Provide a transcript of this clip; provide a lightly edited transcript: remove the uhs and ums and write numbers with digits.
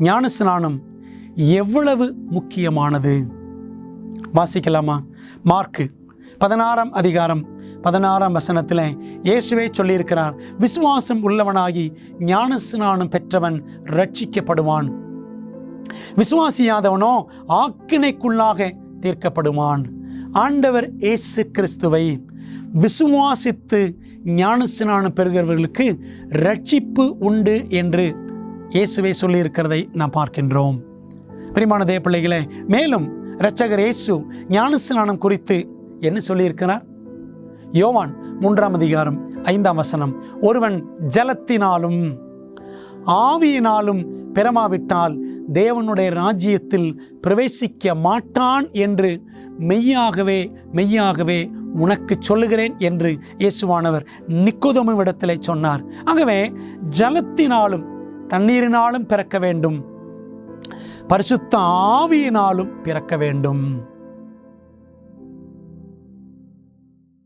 ஞானஸ்நானம் எவ்வளவு முக்கியமானது? வாசிக்கலாமா? மார்க்கு 16ஆம் அதிகாரம் 16ஆம் வசனத்தில் இயேசுவே சொல்லியிருக்கிறார், விசுவாசம் உள்ளவனாகி ஞானஸ்நானம் பெற்றவன் ரட்சிக்கப்படுவான், விசுவாசியாதவனோ ஆக்கினைக்குள்ளாக தீர்க்கப்படுவான். ஆண்டவர் இயேசு கிறிஸ்துவை விசுவாசித்து ஞானஸ்நானம் பெறுகிறவர்களுக்கு ரட்சிப்பு உண்டு என்று இயேசுவே சொல்லியிருக்கிறதை நாம் பார்க்கின்றோம். பிரியமான தேவ பிள்ளைகளே, மேலும் இரட்சகர் இயேசு ஞானஸ்நானம் குறித்து என்ன சொல்லியிருக்கிறார்? யோவான் 3ஆம் அதிகாரம் 5ஆம் வசனம், ஒருவன் ஜலத்தினாலும் ஆவியினாலும் பெறமாவிட்டால் தேவனுடைய ராஜ்யத்தில் பிரவேசிக்க மாட்டான் என்று மெய்யாகவே மெய்யாகவே உனக்கு சொல்லுகிறேன் என்று இயேசுவானவர் நிக்கோதேமுவிடத்திலே சொன்னார். ஆகவே ஜலத்தினாலும் தண்ணீரினாலும் பிறக்க வேண்டும், பரிசுத்த ஆவியினாலும் பிறக்க வேண்டும்.